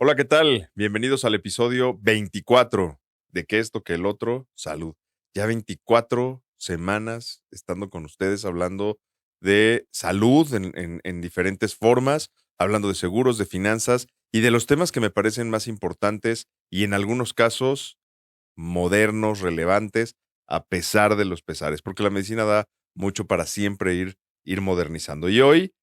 Hola, ¿qué tal? Bienvenidos al episodio 24 de Que esto, que el otro, salud. Ya 24 semanas estando con ustedes hablando de salud en diferentes formas, hablando de seguros, de finanzas y de los temas que me parecen más importantes y en algunos casos modernos, relevantes, a pesar de los pesares, porque la medicina da mucho para siempre ir modernizando. Y hoy,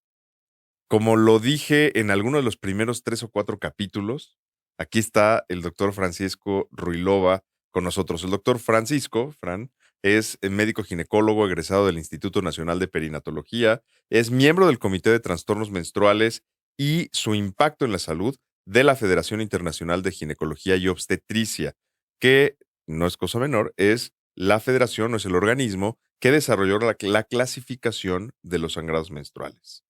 como lo dije en alguno de los primeros 3 o 4 capítulos, aquí está el doctor Francisco Ruilova con nosotros. El doctor Francisco, Fran, es médico ginecólogo egresado del Instituto Nacional de Perinatología, es miembro del Comité de Trastornos Menstruales y su impacto en la salud de la Federación Internacional de Ginecología y Obstetricia, que no es cosa menor, es la federación o es el organismo que desarrolló la clasificación de los sangrados menstruales.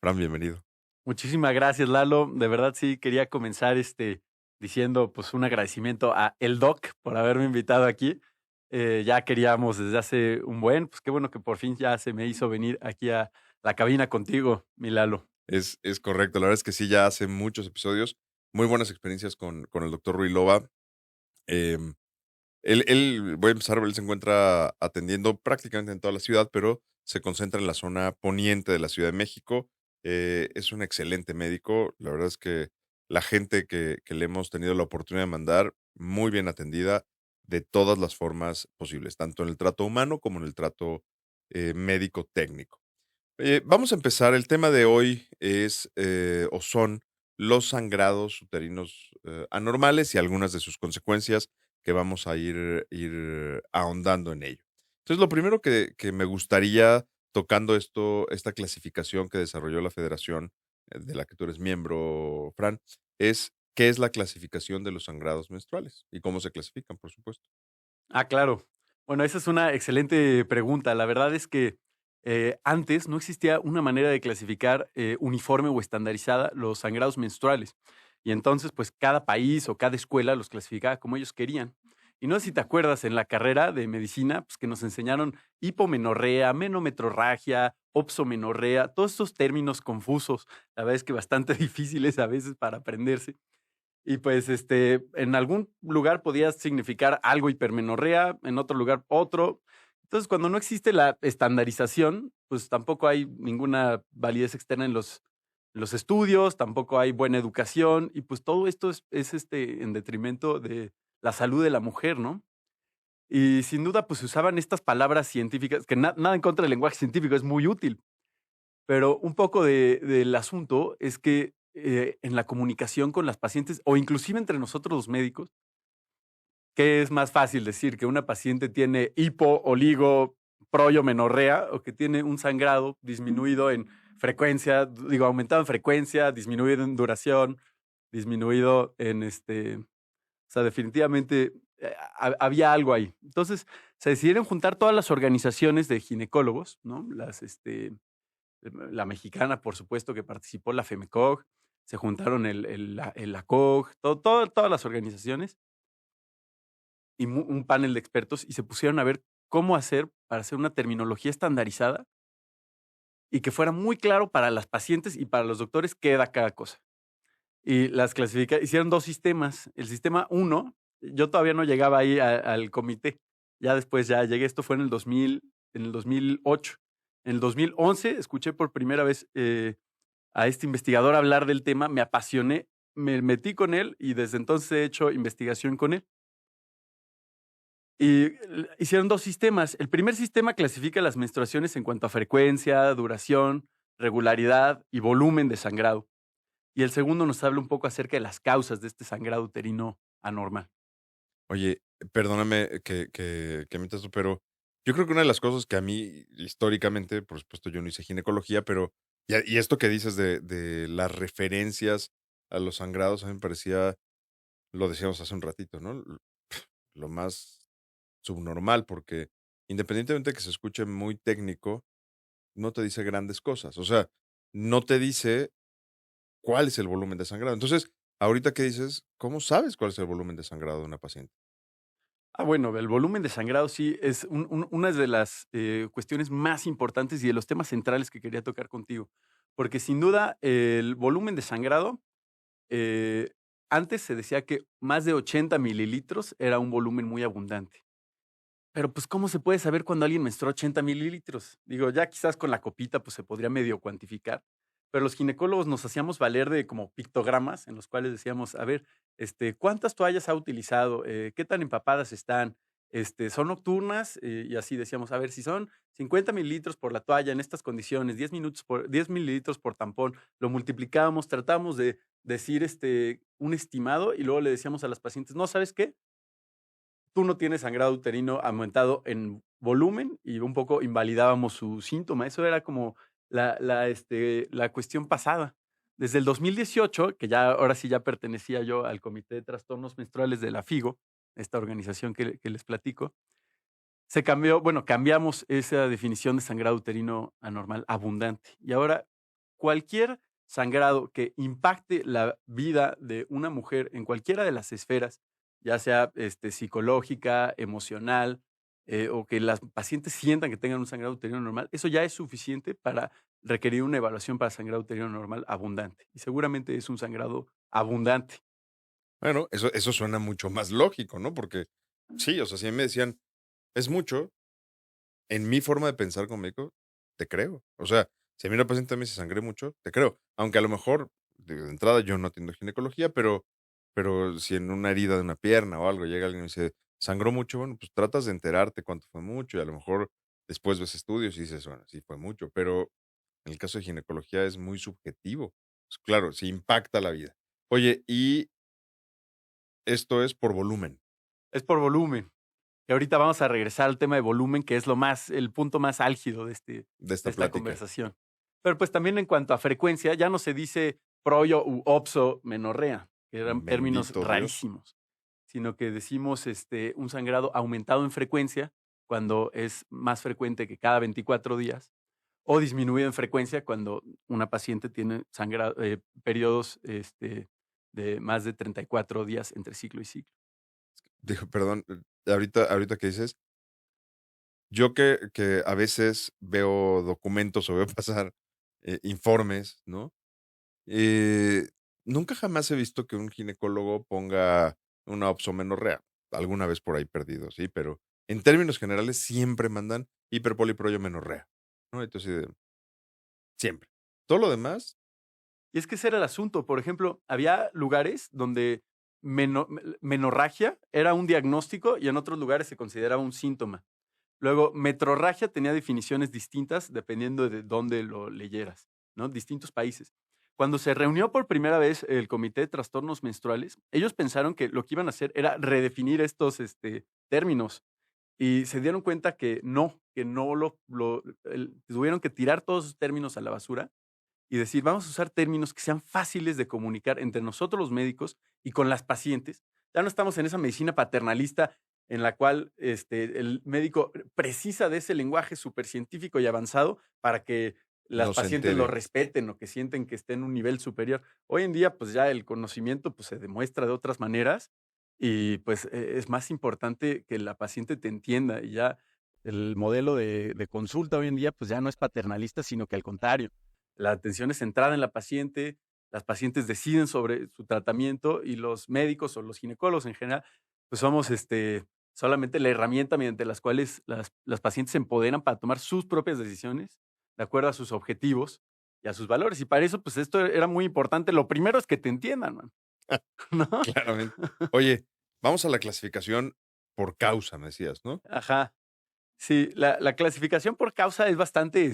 Fran, bienvenido. Muchísimas gracias, Lalo. De verdad, sí, quería comenzar diciendo pues un agradecimiento a el Doc por haberme invitado aquí. Ya queríamos desde hace pues qué bueno que por fin ya se me hizo venir aquí a la cabina contigo, mi Lalo. Es correcto. La verdad es que sí, ya hace muchos episodios, muy buenas experiencias con el doctor Ruilova. Em, voy a empezar, él se encuentra atendiendo prácticamente en toda la ciudad, pero se concentra en la zona poniente de la Ciudad de México. Es un excelente médico. La verdad es que la gente que le hemos tenido la oportunidad de mandar, muy bien atendida de todas las formas posibles, tanto en el trato humano como en el trato médico técnico. Vamos a empezar. El tema de hoy es o son los sangrados uterinos anormales y algunas de sus consecuencias que vamos a ir ahondando en ello. Entonces, lo primero que me gustaría, tocando esta clasificación que desarrolló la federación de la que tú eres miembro, Fran, es qué es la clasificación de los sangrados menstruales y cómo se clasifican, por supuesto. Ah, claro. Bueno, esa es una excelente pregunta. La verdad es que antes no existía una manera de clasificar uniforme o estandarizada los sangrados menstruales. Y entonces, pues cada país o cada escuela los clasificaba como ellos querían. Y no sé si te acuerdas en la carrera de medicina, pues que nos enseñaron hipomenorrea, menometrorragia, opsomenorrea, todos estos términos confusos, la verdad es que bastante difíciles a veces para aprenderse. Y pues, en algún lugar podía significar algo hipermenorrea, en otro lugar otro. Entonces, cuando no existe la estandarización, pues tampoco hay ninguna validez externa en los estudios, tampoco hay buena educación y pues todo esto es en detrimento de la salud de la mujer, ¿no? Y sin duda, pues se usaban estas palabras científicas, que nada en contra del lenguaje científico, es muy útil, pero un poco del asunto es que en la comunicación con las pacientes o inclusive entre nosotros los médicos, ¿qué es más fácil decir? ¿Que una paciente tiene hipo, oligo, proyo-menorrea o que tiene un sangrado disminuido en frecuencia, digo, aumentado en frecuencia, disminuido en duración, disminuido en o sea, definitivamente había algo ahí. Entonces, se decidieron juntar todas las organizaciones de ginecólogos, ¿no? La mexicana, por supuesto, que participó, la FEMECOG, se juntaron el ACOG, todas las organizaciones y un panel de expertos y se pusieron a ver cómo hacer para hacer una terminología estandarizada y que fuera muy claro para las pacientes y para los doctores qué era cada cosa. Y hicieron dos sistemas. El sistema uno, yo todavía no llegaba ahí al comité, ya después ya llegué, esto fue en el 2008. En el 2011 escuché por primera vez a este investigador hablar del tema, me apasioné, me metí con él y desde entonces he hecho investigación con él. Y hicieron dos sistemas. El primer sistema clasifica las menstruaciones en cuanto a frecuencia, duración, regularidad y volumen de sangrado. Y el segundo nos habla un poco acerca de las causas de este sangrado uterino anormal. Oye, perdóname que me interrumpa, pero yo creo que una de las cosas que a mí históricamente, por supuesto, yo no hice ginecología, pero y esto que dices de las referencias a los sangrados, a mí me parecía, lo decíamos hace un ratito, ¿no? Lo más subnormal, porque independientemente de que se escuche muy técnico, no te dice grandes cosas. O sea, no te dice cuál es el volumen de sangrado. Entonces, ahorita que dices, ¿cómo sabes cuál es el volumen de sangrado de una paciente? Bueno, el volumen de sangrado sí es una de las cuestiones más importantes y de los temas centrales que quería tocar contigo. Porque sin duda el volumen de sangrado, eh, antes se decía que más de 80 mililitros era un volumen muy abundante. Pero pues, ¿cómo se puede saber cuando alguien menstrua 80 mililitros? Digo, ya quizás con la copita pues se podría medio cuantificar, pero los ginecólogos nos hacíamos valer de como pictogramas en los cuales decíamos, a ver, ¿cuántas toallas ha utilizado? ¿Qué tan empapadas están? ¿Son nocturnas? Y así decíamos, a ver, si son 50 mililitros por la toalla en estas condiciones, 10 mililitros por tampón, lo multiplicábamos, tratábamos de decir un estimado y luego le decíamos a las pacientes, no, ¿sabes qué? Tú no tienes sangrado uterino aumentado en volumen y un poco invalidábamos su síntoma. Eso era como la cuestión pasada. Desde el 2018, que ya ahora sí ya pertenecía yo al Comité de Trastornos Menstruales de la FIGO, esta organización que les platico, cambiamos esa definición de sangrado uterino anormal abundante. Y ahora cualquier sangrado que impacte la vida de una mujer en cualquiera de las esferas, ya sea psicológica, emocional, o que las pacientes sientan que tengan un sangrado uterino normal, eso ya es suficiente para requerir una evaluación para sangrado uterino normal abundante. Y seguramente es un sangrado abundante. Bueno, eso suena mucho más lógico, ¿no? Porque sí, o sea, si a mí me decían, es mucho, en mi forma de pensar como médico, te creo. O sea, si a mí una paciente me dice sangré mucho, te creo. Aunque a lo mejor, de entrada, yo no atiendo ginecología, pero si en una herida de una pierna o algo llega alguien y me dice, sangró mucho, bueno, pues tratas de enterarte cuánto fue mucho y a lo mejor después ves estudios y dices, bueno, sí fue mucho, pero en el caso de ginecología es muy subjetivo. Pues, claro, sí impacta la vida. Oye, y esto es por volumen Es por volumen. Y ahorita vamos a regresar al tema de volumen, que es el punto más álgido de de esta esta plática. conversación. Pero pues también en cuanto a frecuencia, ya no se dice proyo u opso menorrea, que eran términos Bendito Dios. rarísimos, sino que decimos un sangrado aumentado en frecuencia cuando es más frecuente que cada 24 días, o disminuido en frecuencia cuando una paciente tiene periodos de más de 34 días entre ciclo y ciclo. Dijo, perdón, ahorita que dices, yo que a veces veo documentos o veo pasar informes, ¿no? Eh, nunca jamás he visto que un ginecólogo ponga una opsomenorrea. Alguna vez por ahí perdido, sí, pero en términos generales siempre mandan hiperpoliproyomenorrea, ¿no? Entonces, siempre. Todo lo demás, Y es que ese era el asunto. Por ejemplo, había lugares donde menorragia era un diagnóstico y en otros lugares se consideraba un síntoma. Luego, metrorragia tenía definiciones distintas dependiendo de dónde lo leyeras, ¿no? Distintos países. Cuando se reunió por primera vez el Comité de Trastornos Menstruales, ellos pensaron que lo que iban a hacer era redefinir estos términos y se dieron cuenta que no tuvieron que tirar todos esos términos a la basura y decir, vamos a usar términos que sean fáciles de comunicar entre nosotros los médicos y con las pacientes. Ya no estamos en esa medicina paternalista en la cual el médico precisa de ese lenguaje súper científico y avanzado para que las no se pacientes lo entere. respeten o que sienten que esté en un nivel superior. Hoy en día, pues ya el conocimiento pues, se demuestra de otras maneras y pues es más importante que la paciente te entienda y ya el modelo de consulta hoy en día pues ya no es paternalista, sino que al contrario la atención es centrada en la paciente, las pacientes deciden sobre su tratamiento y los médicos o los ginecólogos en general, pues somos solamente la herramienta mediante las cuales las pacientes se empoderan para tomar sus propias decisiones de acuerdo a sus objetivos y a sus valores. Y para eso, pues esto era muy importante. Lo primero es que te entiendan, man, ¿no? Claramente. Oye, vamos a la clasificación por causa, me decías, ¿no? Ajá. Sí, la clasificación por causa es bastante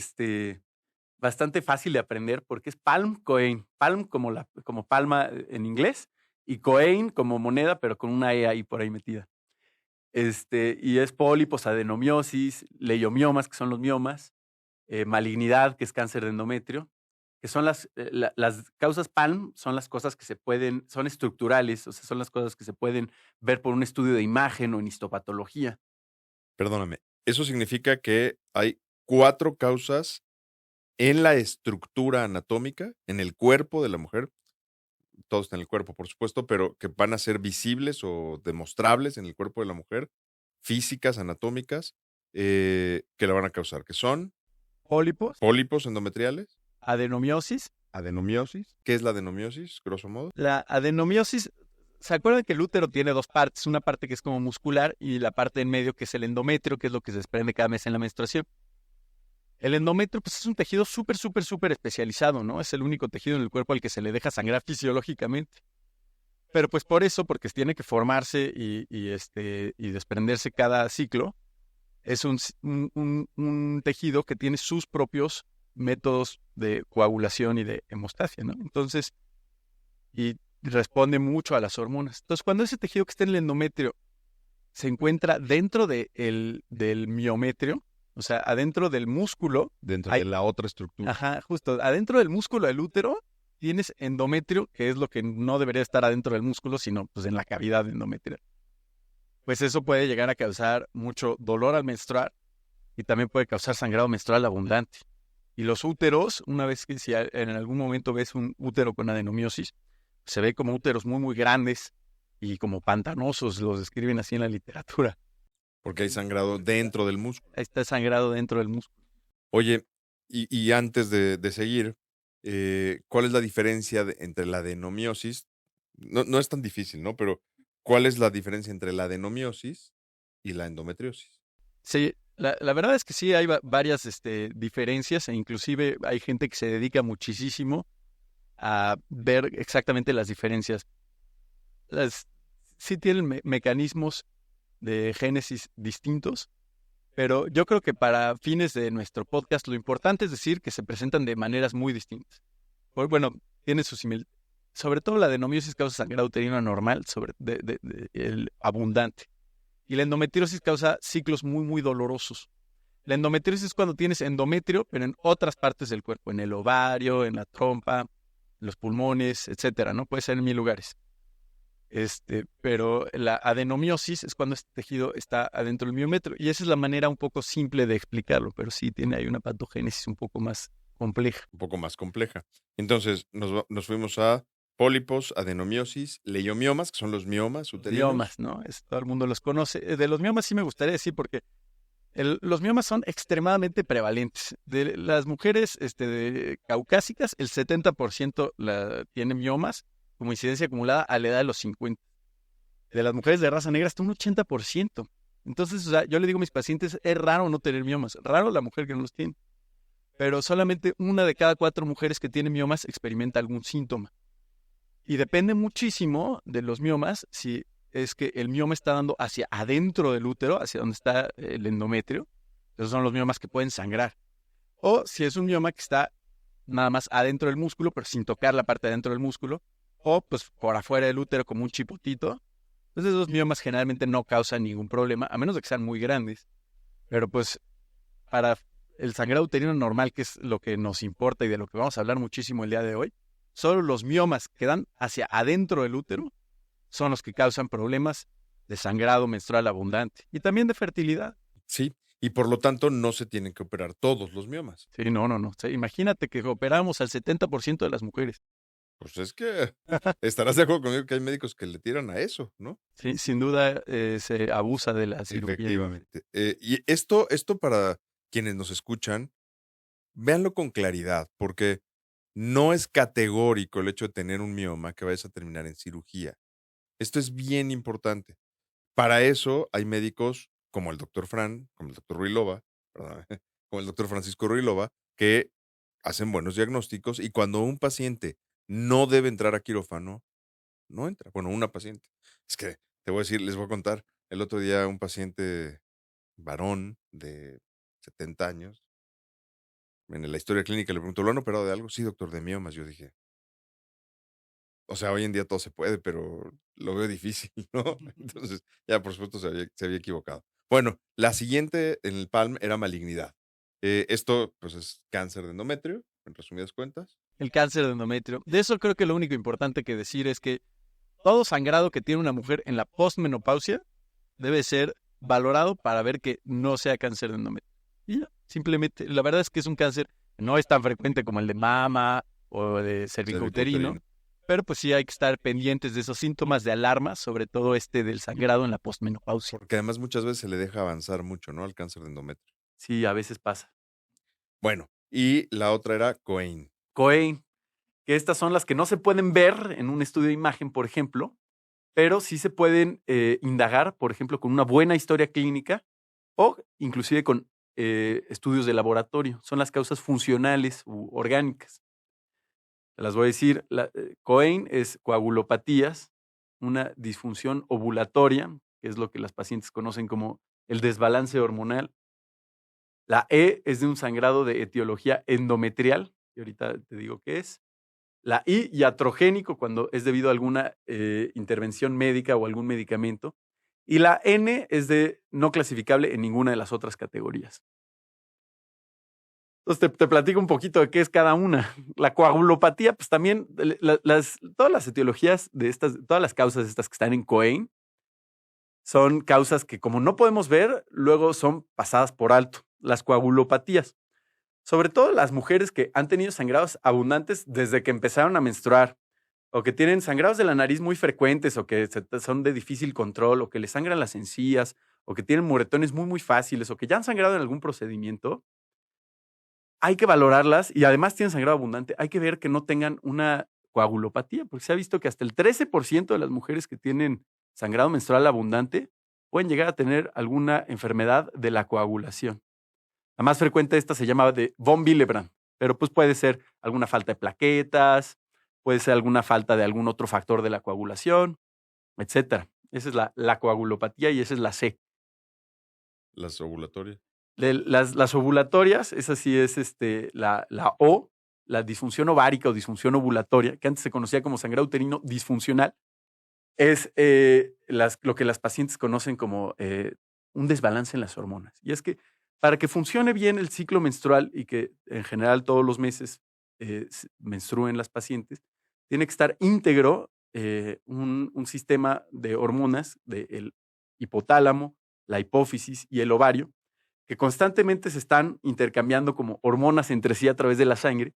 fácil de aprender porque es Palm Coin. Palm como palma en inglés y Coin como moneda, pero con una E ahí por ahí metida. Y es pólipos, adenomiosis, leiomiomas, que son los miomas, malignidad, que es cáncer de endometrio, que son las causas Palm, son las cosas que son estructurales, o sea, son las cosas que se pueden ver por un estudio de imagen o en histopatología. Perdóname. Eso significa que hay 4 causas en la estructura anatómica, en el cuerpo de la mujer, todo está en el cuerpo, por supuesto, pero que van a ser visibles o demostrables en el cuerpo de la mujer, físicas, anatómicas, que la van a causar, que son Pólipos, pólipos endometriales. adenomiosis. Adenomiosis. ¿Qué es la adenomiosis, grosso modo? La adenomiosis ¿se acuerdan que el útero tiene dos partes? Una parte que es como muscular y la parte en medio que es el endometrio, que es lo que se desprende cada mes en la menstruación. El endometrio, pues es un tejido súper, súper, súper especializado, ¿no? Es el único tejido en el cuerpo al que se le deja sangrar fisiológicamente. Pero pues por eso, porque tiene que formarse y desprenderse cada ciclo, es un tejido que tiene sus propios métodos de coagulación y de hemostasia, ¿no? Entonces, y responde mucho a las hormonas. Entonces, cuando ese tejido que está en el endometrio se encuentra dentro del miometrio, o sea, adentro del músculo, Dentro hay, de la otra estructura. ajá, justo, adentro del músculo del útero tienes endometrio, que es lo que no debería estar adentro del músculo, sino pues en la cavidad endometrial. Pues eso puede llegar a causar mucho dolor al menstruar y también puede causar sangrado menstrual abundante. Y los úteros, una vez que si en algún momento ves un útero con adenomiosis, se ve como úteros muy, muy grandes y como pantanosos, los describen así en la literatura. Porque hay sangrado dentro del músculo. Ahí está sangrado dentro del músculo. Oye, y antes de seguir, ¿cuál es la diferencia entre la adenomiosis? No es tan difícil, ¿no? Pero, ¿cuál es la diferencia entre la adenomiosis y la endometriosis? Sí, la verdad es que sí hay varias diferencias e inclusive hay gente que se dedica muchísimo a ver exactamente las diferencias. Las, sí tienen mecanismos de génesis distintos, pero yo creo que para fines de nuestro podcast lo importante es decir que se presentan de maneras muy distintas. Bueno, tiene su similitud. Sobre todo la adenomiosis causa sangrado uterino anormal, el abundante. Y la endometriosis causa ciclos muy, muy dolorosos. La endometriosis es cuando tienes endometrio, pero en otras partes del cuerpo, en el ovario, en la trompa, en los pulmones, etcétera, ¿no? Puede ser en 1000 lugares. Pero la adenomiosis es cuando este tejido está adentro del miometrio. Y esa es la manera un poco simple de explicarlo, pero sí tiene ahí una patogénesis un poco más compleja. Un poco más compleja. Entonces, nos fuimos a pólipos, adenomiosis, leiomiomas, que son los miomas Los miomas, uterinos. ¿no? Todo el mundo los conoce. De los miomas sí me gustaría decir porque los miomas son extremadamente prevalentes. De las mujeres caucásicas, el 70% tienen miomas como incidencia acumulada a la edad de los 50. De las mujeres de raza negra hasta un 80%. Entonces, o sea, yo le digo a mis pacientes, es raro no tener miomas. Raro la mujer que no los tiene. Pero solamente una de cada 4 mujeres que tienen miomas experimenta algún síntoma. Y depende muchísimo de los miomas si es que el mioma está dando hacia adentro del útero, hacia donde está el endometrio. Esos son los miomas que pueden sangrar. O si es un mioma que está nada más adentro del músculo, pero sin tocar la parte de adentro del músculo. O pues por afuera del útero como un chipotito. Entonces esos miomas generalmente no causan ningún problema, a menos de que sean muy grandes. Pero pues para el sangrado uterino normal, que es lo que nos importa y de lo que vamos a hablar muchísimo el día de hoy, solo los miomas que dan hacia adentro del útero son los que causan problemas de sangrado menstrual abundante y también de fertilidad. Sí, y por lo tanto no se tienen que operar todos los miomas. Sí, no. Sí, imagínate que operamos al 70% de las mujeres. Pues es que estarás de acuerdo conmigo que hay médicos que le tiran a eso, ¿no? Sí, sin duda se abusa de la cirugía. Efectivamente. Y esto para quienes nos escuchan, véanlo con claridad, porque no es categórico el hecho de tener un mioma que vayas a terminar en cirugía. Esto es bien importante. Para eso hay médicos como el doctor Fran, como el doctor Ruilova, perdón, como el doctor Francisco Ruilova, que hacen buenos diagnósticos y cuando un paciente no debe entrar a quirófano, no entra. Bueno, una paciente. Es que te voy a decir, les voy a contar. El otro día un paciente varón de 70 años, en la historia clínica le preguntó, ¿lo han operado de algo? Sí, doctor, de miomas. Yo dije, o sea, hoy en día todo se puede, pero lo veo difícil, ¿no? Entonces, ya por supuesto se había equivocado. Bueno, la siguiente en el PALM era malignidad. Esto, pues, es cáncer de endometrio, en resumidas cuentas. El cáncer de endometrio. De eso creo que lo único importante que decir es que todo sangrado que tiene una mujer en la postmenopausia debe ser valorado para ver que no sea cáncer de endometrio. Y ya, simplemente, la verdad es que es un cáncer que no es tan frecuente como el de mama o de cervicouterino, Cervicouterino. pero pues sí hay que estar pendientes de esos síntomas de alarma, sobre todo del sangrado en la postmenopausia. Porque además muchas veces se le deja avanzar mucho, ¿no? Al cáncer de endometrio. Sí, a veces pasa. Bueno, y la otra era Cohen. Cohen, que estas son las que no se pueden ver en un estudio de imagen, por ejemplo, pero sí se pueden indagar, por ejemplo, con una buena historia clínica o inclusive con estudios de laboratorio. Son las causas funcionales u orgánicas. Te las voy a decir. COEIN es coagulopatías, una disfunción ovulatoria, que es lo que las pacientes conocen como el desbalance hormonal. La E es de un sangrado de etiología endometrial, y ahorita te digo qué es. La I, iatrogénico, cuando es debido a alguna intervención médica o algún medicamento. Y la N es de no clasificable en ninguna de las otras categorías. Entonces te platico un poquito de qué es cada una. La coagulopatía, pues también todas las etiologías de estas, todas las causas estas que están en COEIN son causas que como no podemos ver, luego son pasadas por alto. Las coagulopatías. Sobre todo las mujeres que han tenido sangrados abundantes desde que empezaron a menstruar, o que tienen sangrados de la nariz muy frecuentes, o que son de difícil control, o que les sangran las encías, o que tienen moretones muy, muy fáciles, o que ya han sangrado en algún procedimiento, hay que valorarlas y además tienen sangrado abundante. Hay que ver que no tengan una coagulopatía, porque se ha visto que hasta el 13% de las mujeres que tienen sangrado menstrual abundante pueden llegar a tener alguna enfermedad de la coagulación. La más frecuente de esta se llama de von Willebrand, pero pues puede ser alguna falta de plaquetas, puede ser alguna falta de algún otro factor de la coagulación, etcétera. Esa es la coagulopatía y esa es la C. Las ovulatorias. Las ovulatorias, esa sí es la O, la disfunción ovárica o disfunción ovulatoria, que antes se conocía como sangrado uterino disfuncional, es lo que las pacientes conocen como un desbalance en las hormonas. Y es que para que funcione bien el ciclo menstrual y que en general todos los meses menstruen las pacientes, tiene que estar íntegro un sistema de hormonas del hipotálamo, la hipófisis y el ovario, que constantemente se están intercambiando como hormonas entre sí a través de la sangre,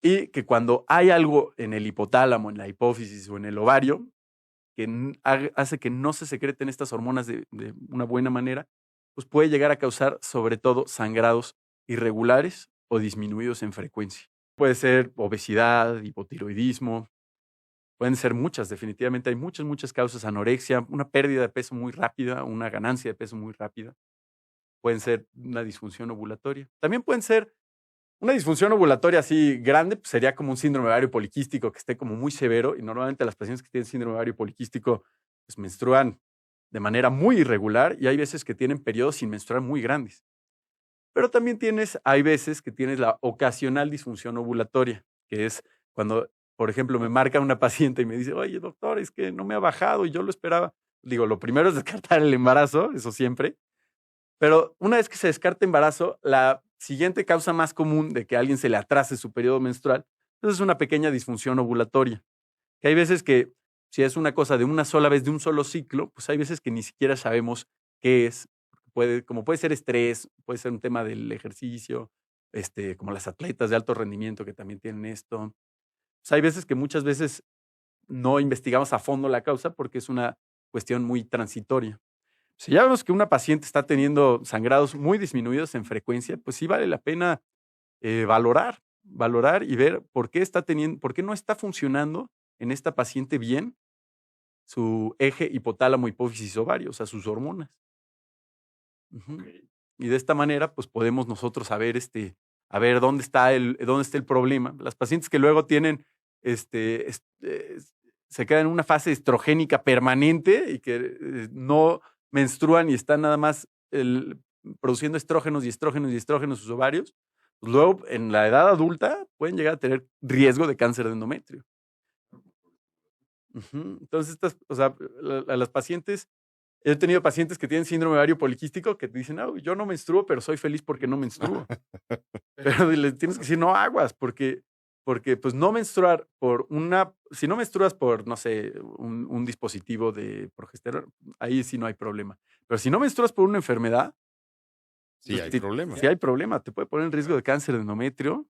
y que cuando hay algo en el hipotálamo, en la hipófisis o en el ovario, que hace que no se secreten estas hormonas de una buena manera, pues puede llegar a causar sobre todo sangrados irregulares o disminuidos en frecuencia. Puede ser obesidad, hipotiroidismo, pueden ser muchas, definitivamente hay muchas, muchas causas, anorexia, una pérdida de peso muy rápida, una ganancia de peso muy rápida, pueden ser una disfunción ovulatoria. También pueden ser una disfunción ovulatoria así grande, pues sería como un síndrome ovario poliquístico que esté como muy severo, y normalmente las pacientes que tienen síndrome ovario poliquístico pues menstruan de manera muy irregular y hay veces que tienen periodos sin menstruar muy grandes. Pero también hay veces que tienes la ocasional disfunción ovulatoria, que es cuando, por ejemplo, me marca una paciente y me dice, oye, doctor, es que no me ha bajado y yo lo esperaba. Digo, lo primero es descartar el embarazo, eso siempre. Pero una vez que se descarta embarazo, la siguiente causa más común de que a alguien se le atrase su periodo menstrual, pues es una pequeña disfunción ovulatoria. Que hay veces que, si es una cosa de una sola vez, de un solo ciclo, pues hay veces que ni siquiera sabemos qué es. Como puede ser estrés, puede ser un tema del ejercicio, como las atletas de alto rendimiento que también tienen esto. Pues hay veces que muchas veces no investigamos a fondo la causa porque es una cuestión muy transitoria. Si ya vemos que una paciente está teniendo sangrados muy disminuidos en frecuencia, pues sí vale la pena valorar y ver por qué no está funcionando en esta paciente bien su eje hipotálamo, hipófisis, ovario, o sea, sus hormonas. Ujú. Y de esta manera, pues podemos nosotros saber, a ver dónde está el problema. Las pacientes que luego tienen, se quedan en una fase estrogénica permanente y que no menstruan y están nada más produciendo estrógenos y estrógenos y estrógenos sus ovarios, pues luego en la edad adulta pueden llegar a tener riesgo de cáncer de endometrio. Ujú. Entonces, o sea, a las pacientes, he tenido pacientes que tienen síndrome ovario poliquístico que te dicen, "Ah, yo no menstruo, pero soy feliz porque no menstruo". Pero les tienes que decir, no aguas, porque pues no menstruar si no menstruas por, no sé, un dispositivo de progesterona, ahí sí no hay problema. Pero si no menstruas por una enfermedad, Sí, pues hay problema. sí hay problema, te puede poner en riesgo de cáncer de endometrio.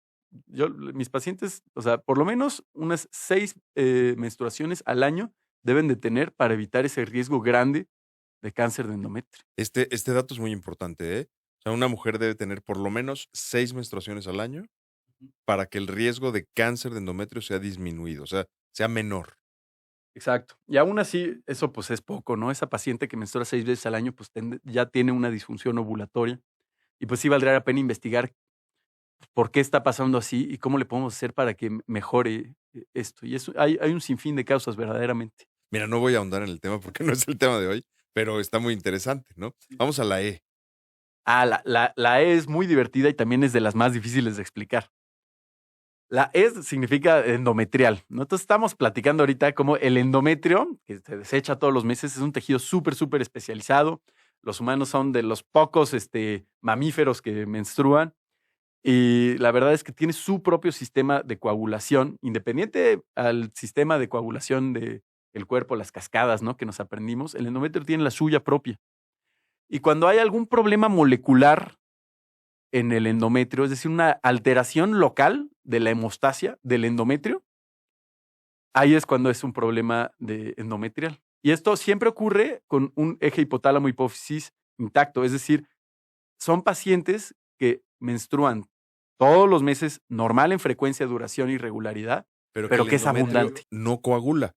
Mis pacientes, o sea, por lo menos unas 6 menstruaciones al año deben de tener para evitar ese riesgo grande de cáncer de endometrio. Este dato es muy importante, ¿eh? O sea, una mujer debe tener por lo menos 6 menstruaciones al año para que el riesgo de cáncer de endometrio sea disminuido, o sea, sea menor. Exacto. Y aún así, eso pues es poco, ¿no? Esa paciente que menstrua 6 veces al año, pues ya tiene una disfunción ovulatoria. Y pues sí valdría la pena investigar por qué está pasando así y cómo le podemos hacer para que mejore esto. Y eso, hay un sinfín de causas verdaderamente. Mira, no voy a ahondar en el tema porque no es el tema de hoy, pero está muy interesante, ¿no? Vamos a la E. La E es muy divertida y también es de las más difíciles de explicar. La E significa endometrial, ¿no? Entonces estamos platicando ahorita cómo el endometrio, que se desecha todos los meses, es un tejido súper, súper especializado. Los humanos son de los pocos mamíferos que menstruan y la verdad es que tiene su propio sistema de coagulación, independiente al sistema de coagulación del cuerpo, las cascadas, ¿no? Que nos aprendimos, el endometrio tiene la suya propia. Y cuando hay algún problema molecular en el endometrio, es decir, una alteración local de la hemostasia del endometrio, ahí es cuando es un problema de endometrial. Y esto siempre ocurre con un eje hipotálamo hipófisis intacto, es decir, son pacientes que menstruan todos los meses, normal en frecuencia, duración y regularidad, Pero que pero el que es endometrio abundante. no coagula.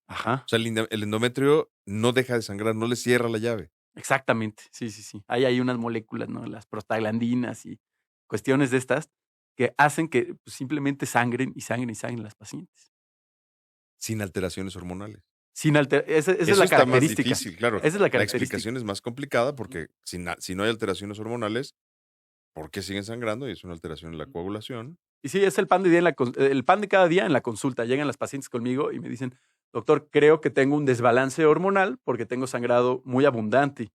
Ajá, O sea, el endometrio no deja de sangrar, no le cierra la llave. exactamente. Sí, sí, sí. Ahí hay unas moléculas, ¿no? Las prostaglandinas y cuestiones de estas que hacen que pues, simplemente sangren y sangren y sangren las pacientes. Sin alteraciones hormonales. Esa es Eso la está más característica. difícil, claro. Esa es la La característica. explicación es más complicada Ujú. porque si no hay alteraciones hormonales, ¿por qué siguen sangrando? Y es una alteración en la coagulación. Y sí, es el pan de día el pan de cada día en la consulta. Llegan las pacientes conmigo y me dicen, doctor, creo que tengo un desbalance hormonal porque tengo sangrado muy abundante.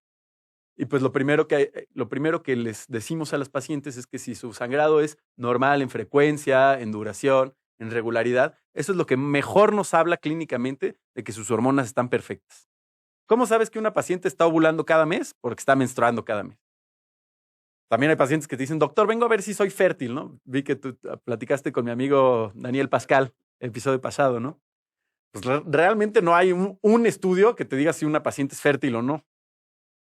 Y pues lo primero que les decimos a las pacientes es que si su sangrado es normal en frecuencia, en duración, en regularidad, eso es lo que mejor nos habla clínicamente de que sus hormonas están perfectas. ¿Cómo sabes que una paciente está ovulando cada mes? Porque está menstruando cada mes. También hay pacientes que te dicen, doctor, vengo a ver si soy fértil, ¿no? Vi que tú platicaste con mi amigo Daniel Pascal, el episodio pasado, ¿no? Pues realmente no hay un estudio que te diga si una paciente es fértil o no.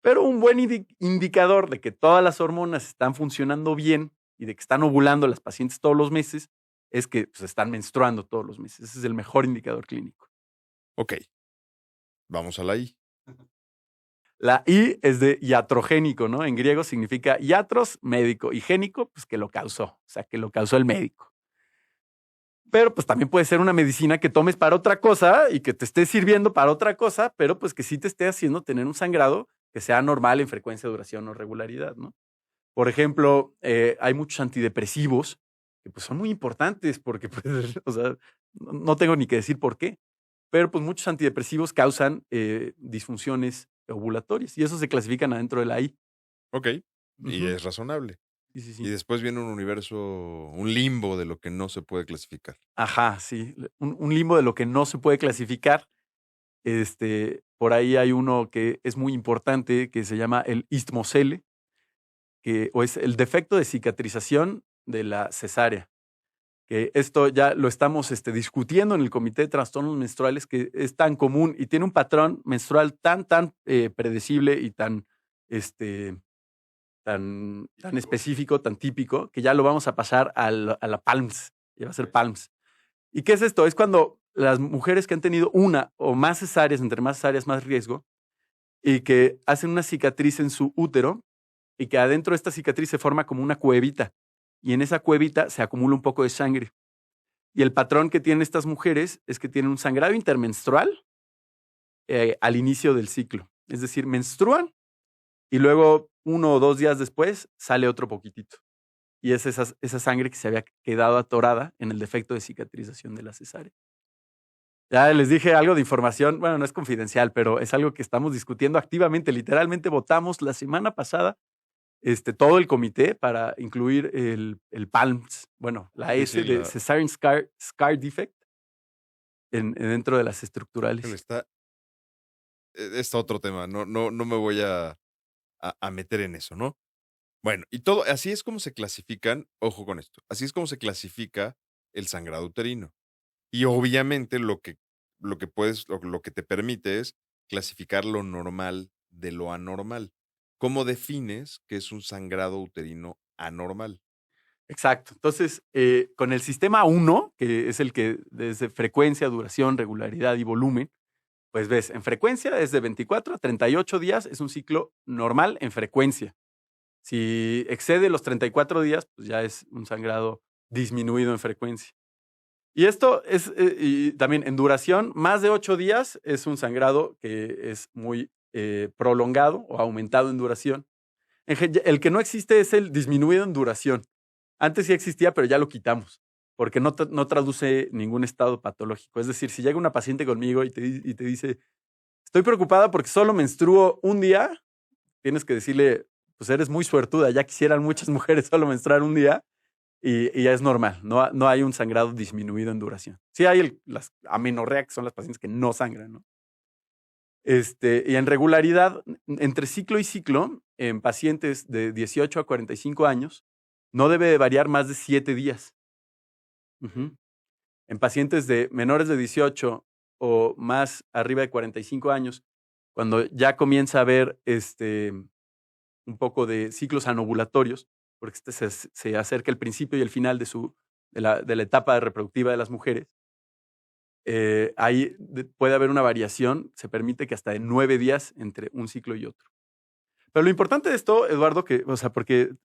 Pero un buen indicador de que todas las hormonas están funcionando bien y de que están ovulando las pacientes todos los meses es que pues, están menstruando todos los meses. Ese es el mejor indicador clínico. Ok, vamos a la I. La I es de iatrogénico, ¿no? En griego significa iatros, médico, y génico, pues que lo causó, o sea, que lo causó el médico. Pero pues también puede ser una medicina que tomes para otra cosa y que te esté sirviendo para otra cosa, pero pues que sí te esté haciendo tener un sangrado que sea normal en frecuencia, duración o regularidad, ¿no? Por ejemplo, hay muchos antidepresivos que pues, son muy importantes porque, pues, o sea, no tengo ni que decir por qué, pero pues muchos antidepresivos causan disfunciones ovulatorias y eso se clasifican adentro de la I. Ok, y Ujú. es razonable. Sí, sí, Y sí. después viene un universo, un limbo de lo que no se puede clasificar. Ajá, sí. Un limbo de lo que no se puede clasificar. Por ahí hay uno que es muy importante que se llama el istmocele, o es el defecto de cicatrización de la cesárea. Que esto ya lo estamos discutiendo en el Comité de Trastornos Menstruales, que es tan común y tiene un patrón menstrual tan predecible y este, tan específico, tan típico, que ya lo vamos a pasar a la PALMS, ya va a ser PALMS. ¿Y qué es esto? Es cuando las mujeres que han tenido una o más cesáreas, entre más cesáreas, más riesgo, y que hacen una cicatriz en su útero y que adentro de esta cicatriz se forma como una cuevita y en esa cuevita se acumula un poco de sangre. Y el patrón que tienen estas mujeres es que tienen un sangrado intermenstrual al inicio del ciclo. Es decir, menstruan y luego 1 o 2 días después sale otro poquitito. Y es esa sangre que se había quedado atorada en el defecto de cicatrización de la cesárea. Ya les dije algo de información, bueno, no es confidencial, pero es algo que estamos discutiendo activamente. Literalmente votamos la semana pasada todo el comité para incluir el PALMS, bueno, la Sí, S sí, de Cesarean Scar Defect dentro de las estructurales. está otro tema. No me voy a meter en eso, ¿no? Bueno, y todo, así es como se clasifican, ojo con esto, así es como se clasifica el sangrado uterino. Y obviamente lo que te permite es clasificar lo normal de lo anormal. ¿Cómo defines que es un sangrado uterino anormal? Exacto. Entonces, con el sistema 1, que es el que desde frecuencia, duración, regularidad y volumen, pues ves, en frecuencia es de 24 a 38 días, es un ciclo normal en frecuencia. Si excede los 34 días, pues ya es un sangrado disminuido en frecuencia. Y esto es, y también en duración, más de 8 días es un sangrado que es muy prolongado o aumentado en duración. El que no existe es el disminuido en duración. Antes sí existía, pero ya lo quitamos, porque no traduce ningún estado patológico. Es decir, si llega una paciente conmigo y te dice, estoy preocupada porque solo menstruo un día, tienes que decirle, pues eres muy suertuda, ya quisieran muchas mujeres solo menstruar un día y ya es normal, no hay un sangrado disminuido en duración. Sí hay las amenorrea, que son las pacientes que no sangran, ¿no? Y en regularidad, entre ciclo y ciclo, en pacientes de 18 a 45 años, no debe de variar más de 7 días. Ujú. En pacientes de menores de 18 o más arriba de 45 años, cuando ya comienza a haber un poco de ciclos anovulatorios, porque se acerca el principio y el final de la etapa reproductiva de las mujeres, ahí puede haber una variación, se permite que hasta de 9 días entre un ciclo y otro. Pero lo importante de esto, Eduardo, o sea, porque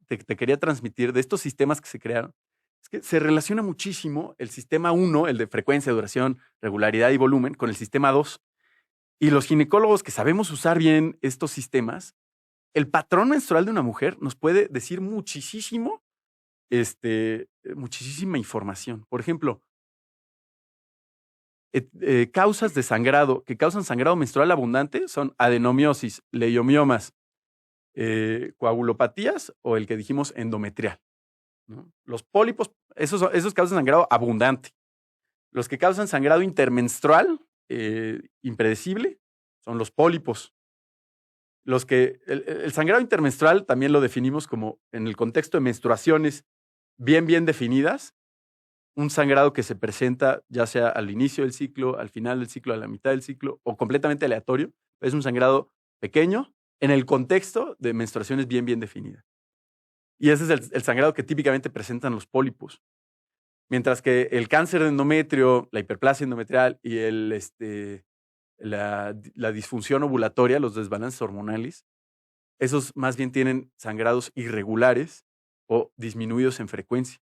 te quería transmitir de estos sistemas que se crearon, es que se relaciona muchísimo el sistema 1, el de frecuencia, duración, regularidad y volumen, con el sistema 2. Y los ginecólogos que sabemos usar bien estos sistemas, el patrón menstrual de una mujer nos puede decir muchísima información. Por ejemplo, causas de sangrado que causan sangrado menstrual abundante son adenomiosis, leiomiomas, coagulopatías o el que dijimos endometrial, ¿no? Los pólipos, esos causan sangrado abundante. Los que causan sangrado intermenstrual impredecible son los pólipos. El sangrado intermenstrual también lo definimos como en el contexto de menstruaciones bien definidas, un sangrado que se presenta ya sea al inicio del ciclo, al final del ciclo, a la mitad del ciclo o completamente aleatorio. Es un sangrado pequeño en el contexto de menstruaciones bien definidas. Y ese es el sangrado que típicamente presentan los pólipos. Mientras que el cáncer de endometrio, la hiperplasia endometrial y la disfunción ovulatoria, los desbalances hormonales, esos más bien tienen sangrados irregulares o disminuidos en frecuencia.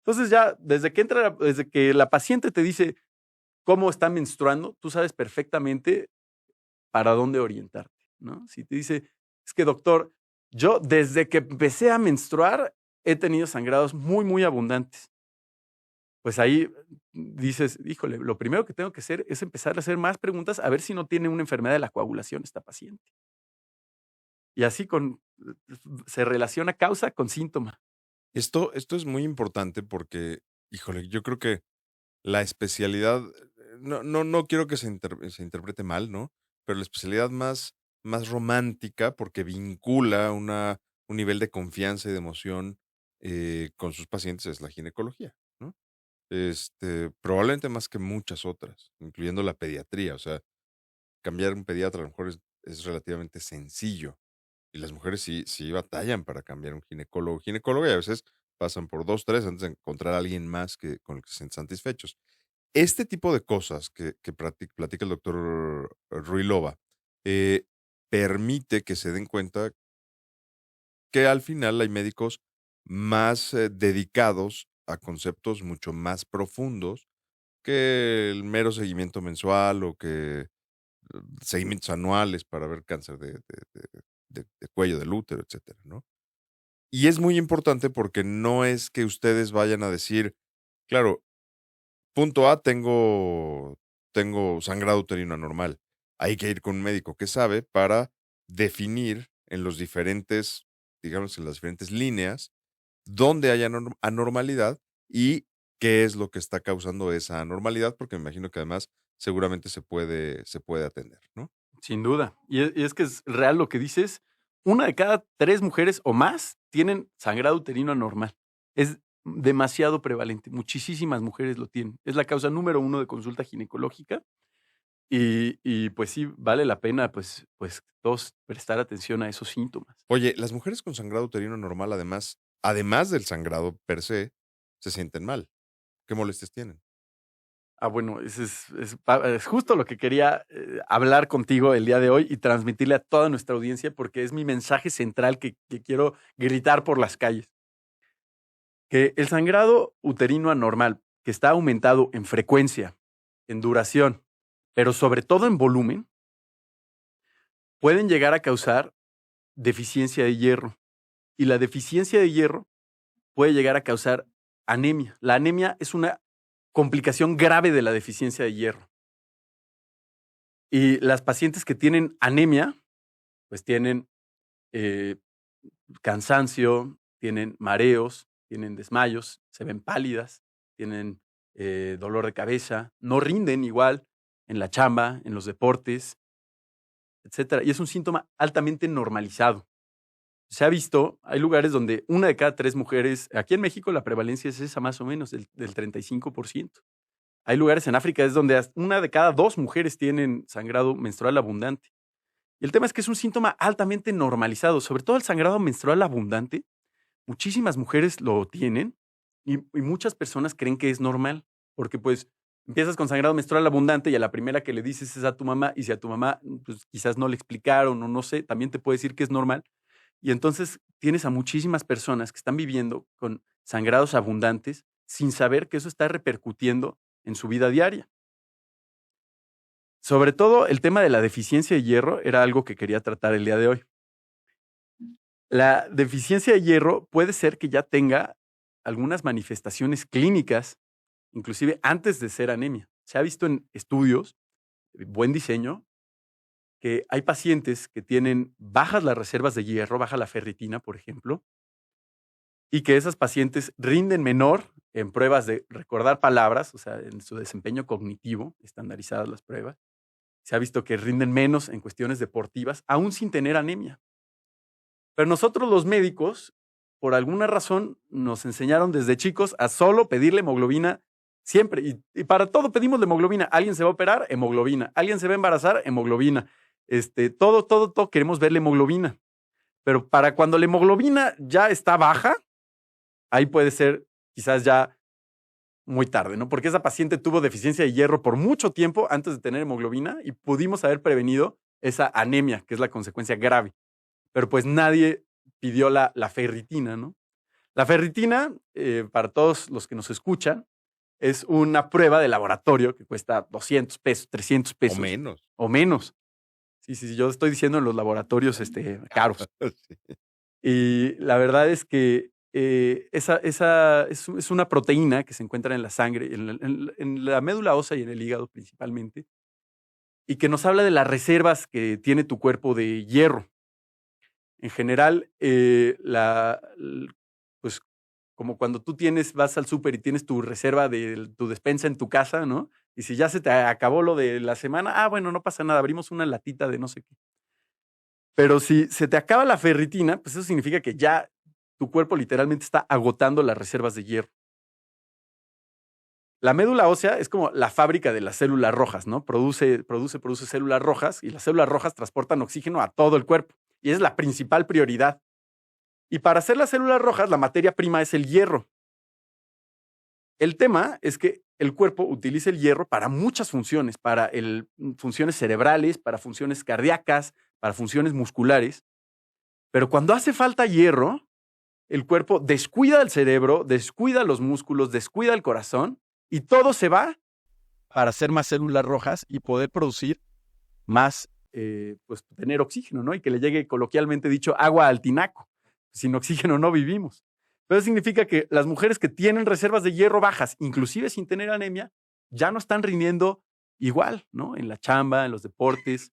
Entonces ya desde que la paciente te dice cómo está menstruando, tú sabes perfectamente para dónde orientarte, ¿no? Si te dice, es que doctor, yo desde que empecé a menstruar he tenido sangrados muy abundantes. Pues ahí dices, híjole, lo primero que tengo que hacer es empezar a hacer más preguntas a ver si no tiene una enfermedad de la coagulación esta paciente. Y así se relaciona causa con síntoma. Esto es muy importante porque, híjole, yo creo que la especialidad, no quiero que se interprete mal, ¿no? Pero la especialidad más romántica, porque vincula un nivel de confianza y de emoción con sus pacientes, es la ginecología, ¿no? Probablemente más que muchas otras, incluyendo la pediatría. O sea, cambiar un pediatra a lo mejor es relativamente sencillo. Y las mujeres sí batallan para cambiar un ginecólogo, ginecóloga, y a veces pasan por 2, 3 antes de encontrar a alguien más con el que se sienten satisfechos. Este tipo de cosas que platica el doctor Ruilova, eh, permite que se den cuenta que al final hay médicos más dedicados a conceptos mucho más profundos que el mero seguimiento mensual o que seguimientos anuales para ver cáncer de cuello del útero, etcétera, ¿no? Y es muy importante porque no es que ustedes vayan a decir, claro, punto A, tengo sangrado uterino anormal. Hay que ir con un médico que sabe para definir en los diferentes, digamos, en las diferentes líneas, dónde hay anormalidad y qué es lo que está causando esa anormalidad, porque me imagino que además seguramente se puede atender, ¿no? Sin duda. Y es que es real lo que dices. Una de cada 3 mujeres o más tienen sangrado uterino anormal. Es demasiado prevalente. Muchísimas mujeres lo tienen. Es la causa número 1 de consulta ginecológica. Y pues sí, vale la pena, pues todos prestar atención a esos síntomas. Oye, las mujeres con sangrado uterino normal, además, además del sangrado per se, se sienten mal. ¿Qué molestias tienen? Bueno, ese es justo lo que quería hablar contigo el día de hoy y transmitirle a toda nuestra audiencia porque es mi mensaje central que quiero gritar por las calles. Que el sangrado uterino anormal, que está aumentado en frecuencia, en duración, pero sobre todo en volumen, pueden llegar a causar deficiencia de hierro. Y la deficiencia de hierro puede llegar a causar anemia. La anemia es una complicación grave de la deficiencia de hierro. Y las pacientes que tienen anemia, pues tienen cansancio, tienen mareos, tienen desmayos, se ven pálidas, tienen dolor de cabeza, no rinden igual en la chamba, en los deportes, etcétera. Y es un síntoma altamente normalizado. Se ha visto, hay lugares donde 1 de cada 3 mujeres, aquí en México la prevalencia es esa más o menos, del 35%. Hay lugares en África es donde 1 de cada 2 mujeres tienen sangrado menstrual abundante. Y el tema es que es un síntoma altamente normalizado, sobre todo el sangrado menstrual abundante. Muchísimas mujeres lo tienen y muchas personas creen que es normal, porque pues empiezas con sangrado menstrual abundante y a la primera que le dices es a tu mamá, y si a tu mamá pues, quizás no le explicaron o no sé, también te puede decir que es normal. Y entonces tienes a muchísimas personas que están viviendo con sangrados abundantes sin saber que eso está repercutiendo en su vida diaria. Sobre todo el tema de la deficiencia de hierro era algo que quería tratar el día de hoy. La deficiencia de hierro puede ser que ya tenga algunas manifestaciones clínicas, inclusive antes de ser anemia. Se ha visto en estudios de buen diseño que hay pacientes que tienen bajas las reservas de hierro, baja la ferritina, por ejemplo, y que esas pacientes rinden menor en pruebas de recordar palabras, o sea, en su desempeño cognitivo, estandarizadas las pruebas. Se ha visto que rinden menos en cuestiones deportivas, aún sin tener anemia. Pero nosotros los médicos, por alguna razón, nos enseñaron desde chicos a solo pedirle hemoglobina siempre. Y para todo pedimos la hemoglobina. Alguien se va a operar, hemoglobina. Alguien se va a embarazar, hemoglobina. Todo queremos ver la hemoglobina. Pero para cuando la hemoglobina ya está baja, ahí puede ser quizás ya muy tarde, ¿no? Porque esa paciente tuvo deficiencia de hierro por mucho tiempo antes de tener hemoglobina y pudimos haber prevenido esa anemia, que es la consecuencia grave. Pero pues nadie pidió la ferritina, ¿no? La ferritina, para todos los que nos escuchan, es una prueba de laboratorio que cuesta 200 pesos, 300 O pesos. menos. O menos. Sí, yo estoy diciendo en los laboratorios caros. Sí. Y la verdad es que esa es una proteína que se encuentra en la sangre, en la médula ósea y en el hígado principalmente, y que nos habla de las reservas que tiene tu cuerpo de hierro. En general, pues como cuando tú vas al súper y tienes tu reserva de tu despensa en tu casa, ¿no? Y si ya se te acabó lo de la semana, bueno, no pasa nada, abrimos una latita de no sé qué. Pero si se te acaba la ferritina, pues eso significa que ya tu cuerpo literalmente está agotando las reservas de hierro. La médula ósea es como la fábrica de las células rojas, ¿no? Produce células rojas y las células rojas transportan oxígeno a todo el cuerpo. Y es la principal prioridad. Y para hacer las células rojas, la materia prima es el hierro. El tema es que el cuerpo utiliza el hierro para muchas funciones, para funciones cerebrales, para funciones cardíacas, para funciones musculares. Pero cuando hace falta hierro, el cuerpo descuida el cerebro, descuida los músculos, descuida el corazón y todo se va para hacer más células rojas y poder producir más, pues tener oxígeno, ¿no? Y que le llegue coloquialmente dicho agua al tinaco. Sin oxígeno no vivimos. Pero eso significa que las mujeres que tienen reservas de hierro bajas, inclusive sin tener anemia, ya no están rindiendo igual, ¿no? En la chamba, en los deportes.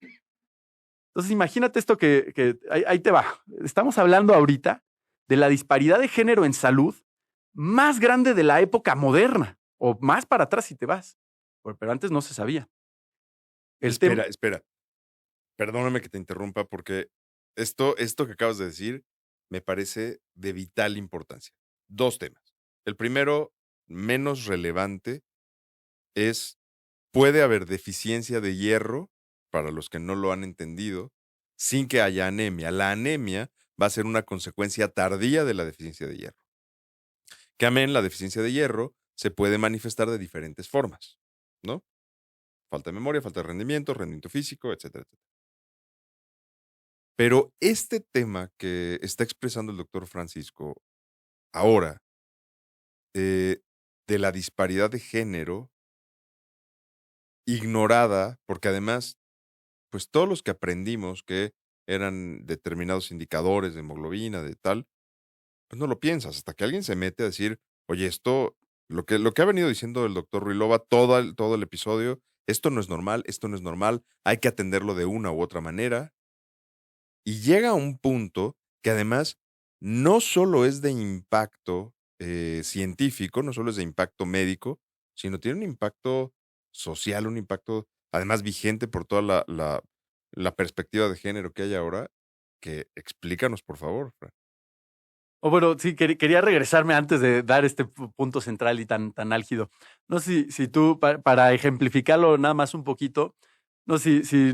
Entonces imagínate esto que ahí te va. Estamos hablando ahorita de la disparidad de género en salud más grande de la época moderna, o más para atrás si te vas. Pero antes no se sabía. Espera. Perdóname que te interrumpa porque esto que acabas de decir me parece de vital importancia. 2 temas. El primero, menos relevante, es puede haber deficiencia de hierro, para los que no lo han entendido, sin que haya anemia. La anemia va a ser una consecuencia tardía de la deficiencia de hierro. Que amén, la deficiencia de hierro se puede manifestar de diferentes formas, ¿no? Falta de memoria, falta de rendimiento físico, etcétera, etcétera. Pero este tema que está expresando el doctor Francisco ahora, eh, de la disparidad de género, ignorada, porque además, pues todos los que aprendimos que eran determinados indicadores de hemoglobina, de tal, pues no lo piensas, hasta que alguien se mete a decir, oye, esto, lo que ha venido diciendo el doctor Ruilova todo el episodio, esto no es normal, hay que atenderlo de una u otra manera. Y llega a un punto que además no solo es de impacto científico, no solo es de impacto médico, sino tiene un impacto social, un impacto además vigente por toda la perspectiva de género que hay ahora, que explícanos, por favor, Fran. O bueno, sí, quería regresarme antes de dar este punto central y tan álgido. No sé si tú, para ejemplificarlo nada más un poquito, no sé si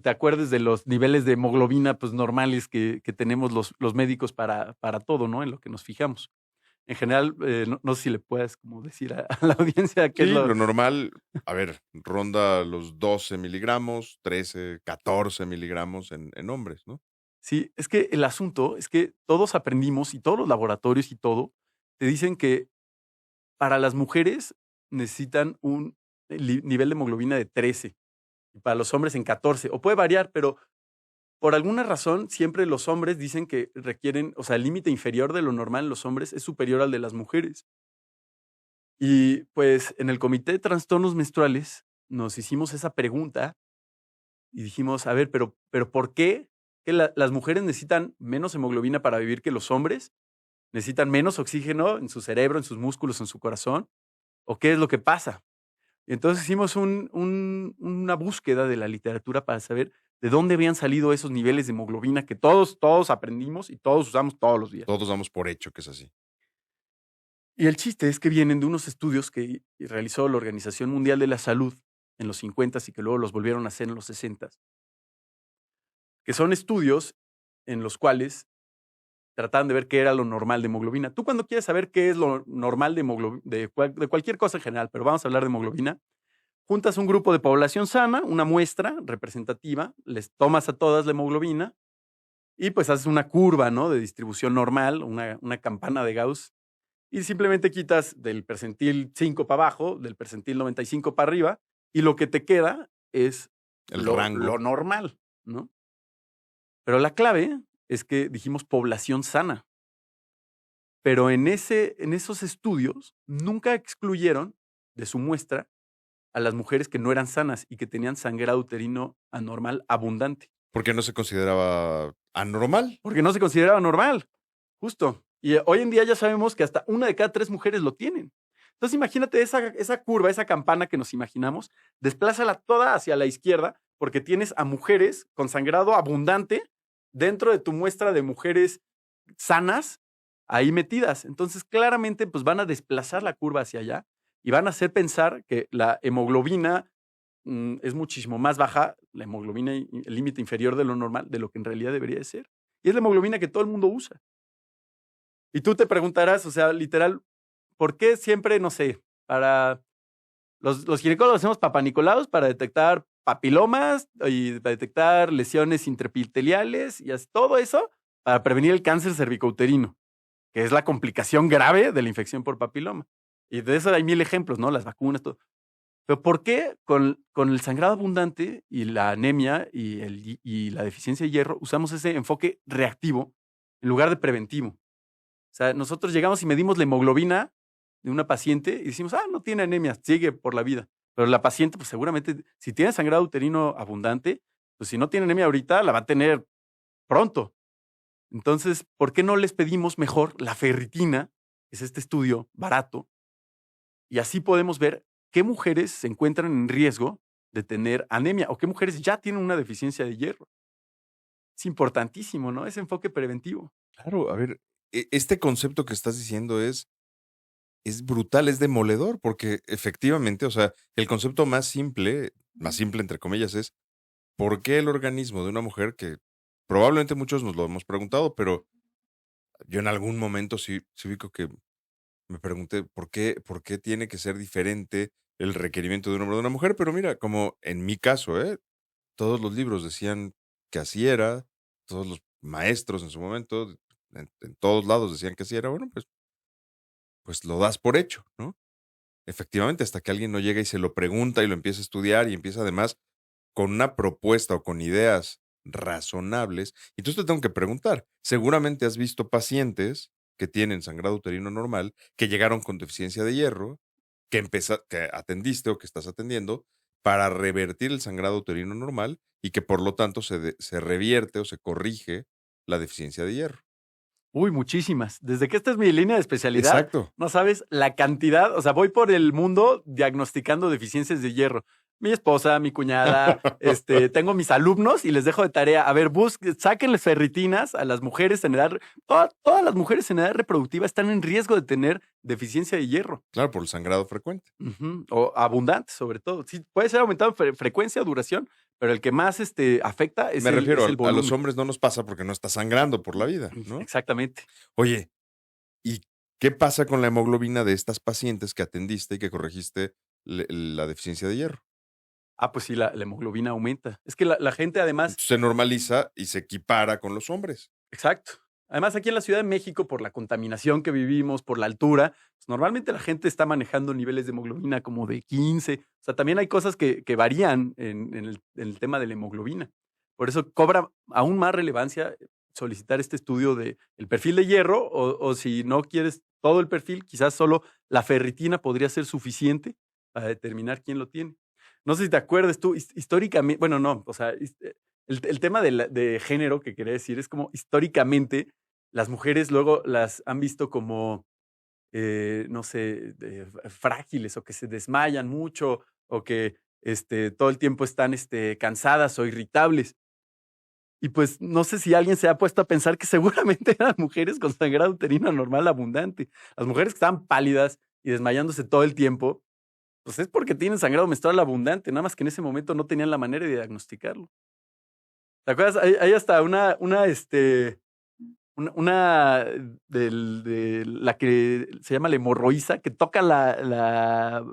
te acuerdes de los niveles de hemoglobina pues, normales que tenemos los médicos para todo, ¿no? En lo que nos fijamos. En general, no sé si le puedes como decir a la audiencia qué es Sí, lo... lo normal, a ver, ronda los 12 miligramos, 13, 14 miligramos en hombres, ¿no? Sí, es que el asunto es que todos aprendimos y todos los laboratorios y todo te dicen que para las mujeres necesitan un nivel de hemoglobina de 13 y para los hombres en 14, o puede variar, pero por alguna razón siempre los hombres dicen que requieren, o sea, el límite inferior de lo normal en los hombres es superior al de las mujeres. Y pues en el comité de trastornos menstruales nos hicimos esa pregunta y dijimos, a ver, pero ¿por qué que las mujeres necesitan menos hemoglobina para vivir que los hombres? ¿Necesitan menos oxígeno en su cerebro, en sus músculos, en su corazón? ¿O qué es lo que pasa? Y entonces hicimos una búsqueda de la literatura para saber de dónde habían salido esos niveles de hemoglobina que todos aprendimos y todos usamos todos los días. Todos damos por hecho que es así. Y el chiste es que vienen de unos estudios que realizó la Organización Mundial de la Salud en los 50 y que luego los volvieron a hacer en los 60, que son estudios en los cuales trataban de ver qué era lo normal de hemoglobina. Tú cuando quieres saber qué es lo normal de hemoglobina, de cualquier cosa en general, pero vamos a hablar de hemoglobina, juntas un grupo de población sana, una muestra representativa, les tomas a todas la hemoglobina y pues haces una curva, ¿no? De distribución normal, una campana de Gauss, y simplemente quitas del percentil 5 para abajo, del percentil 95 para arriba, y lo que te queda es El lo rango. normal, ¿no? Pero la clave es que dijimos población sana. Pero en esos estudios nunca excluyeron de su muestra a las mujeres que no eran sanas y que tenían sangrado uterino anormal abundante, Porque no se consideraba anormal. porque no se consideraba normal, justo. Y hoy en día ya sabemos que hasta una de cada 3 mujeres lo tienen. Entonces imagínate esa curva, esa campana que nos imaginamos, desplázala toda hacia la izquierda porque tienes a mujeres con sangrado abundante dentro de tu muestra de mujeres sanas ahí metidas. Entonces claramente pues van a desplazar la curva hacia allá y van a hacer pensar que la hemoglobina es muchísimo más baja, la hemoglobina, el límite inferior de lo normal, de lo que en realidad debería de ser. Y es la hemoglobina que todo el mundo usa. Y tú te preguntarás, o sea, literal, ¿por qué siempre, no sé, para los ginecólogos hacemos papanicolaos para detectar papilomas y para detectar lesiones intraepiteliales y todo eso para prevenir el cáncer cervicouterino, que es la complicación grave de la infección por papiloma? Y de eso hay 1000 ejemplos, ¿no? Las vacunas, todo. Pero ¿por qué con el sangrado abundante y la anemia y la deficiencia de hierro usamos ese enfoque reactivo en lugar de preventivo? O sea, nosotros llegamos y medimos la hemoglobina de una paciente y decimos, no tiene anemia, sigue por la vida. Pero la paciente, pues seguramente, si tiene sangrado uterino abundante, pues si no tiene anemia ahorita, la va a tener pronto. Entonces, ¿por qué no les pedimos mejor la ferritina, que es este estudio barato, y así podemos ver qué mujeres se encuentran en riesgo de tener anemia o qué mujeres ya tienen una deficiencia de hierro? Es importantísimo, ¿no? Ese enfoque preventivo. Claro, a ver, este concepto que estás diciendo es brutal, es demoledor, porque efectivamente, o sea, el concepto más simple entre comillas, es ¿por qué el organismo de una mujer que probablemente muchos nos lo hemos preguntado, pero yo en algún momento sí ubico que me pregunté por qué tiene que ser diferente el requerimiento de un hombre o de una mujer, pero mira, como en mi caso, todos los libros decían que así era, todos los maestros en su momento, en todos lados decían que así era, bueno, pues lo das por hecho, ¿no? Efectivamente, hasta que alguien no llega y se lo pregunta y lo empieza a estudiar y empieza además con una propuesta o con ideas razonables. Entonces te tengo que preguntar, seguramente has visto pacientes que tienen sangrado uterino normal, que llegaron con deficiencia de hierro, que atendiste o que estás atendiendo para revertir el sangrado uterino normal y que por lo tanto se revierte o se corrige la deficiencia de hierro. Uy, muchísimas. Desde que esta es mi línea de especialidad, Exacto. no sabes la cantidad, o sea, voy por el mundo diagnosticando deficiencias de hierro. Mi esposa, mi cuñada, tengo mis alumnos y les dejo de tarea, a ver, sáquenles ferritinas a las mujeres en edad, todas las mujeres en edad reproductiva están en riesgo de tener deficiencia de hierro. Claro, por el sangrado frecuente. Ujú, o abundante, sobre todo. Sí, puede ser aumentado en frecuencia, duración, pero el que más afecta es Me refiero el a los volumen. hombres no nos pasa porque no está sangrando por la vida, ¿no? Exactamente. Oye, ¿y qué pasa con la hemoglobina de estas pacientes que atendiste y que corregiste la deficiencia de hierro? Ah, pues sí, la hemoglobina aumenta. Es que la gente además, Se normaliza y se equipara con los hombres. exacto. Además, aquí en la Ciudad de México, por la contaminación que vivimos, por la altura, pues normalmente la gente está manejando niveles de hemoglobina como de 15. O sea, también hay cosas que varían en el tema de la hemoglobina. Por eso cobra aún más relevancia solicitar este estudio de el perfil de hierro o si no quieres todo el perfil, quizás solo la ferritina podría ser suficiente para determinar quién lo tiene. No sé si te acuerdas tú, históricamente, bueno, no, o sea, el tema de género que quería decir es como históricamente las mujeres luego las han visto como, no sé, frágiles o que se desmayan mucho o que todo el tiempo están cansadas o irritables. Y pues no sé si alguien se ha puesto a pensar que seguramente eran mujeres con sangrado uterino normal abundante. Las mujeres que estaban pálidas y desmayándose todo el tiempo, pues es porque tienen sangrado menstrual abundante, nada más que en ese momento no tenían la manera de diagnosticarlo. ¿Te acuerdas? Hay hasta una de la que se llama la hemorroísa, que toca la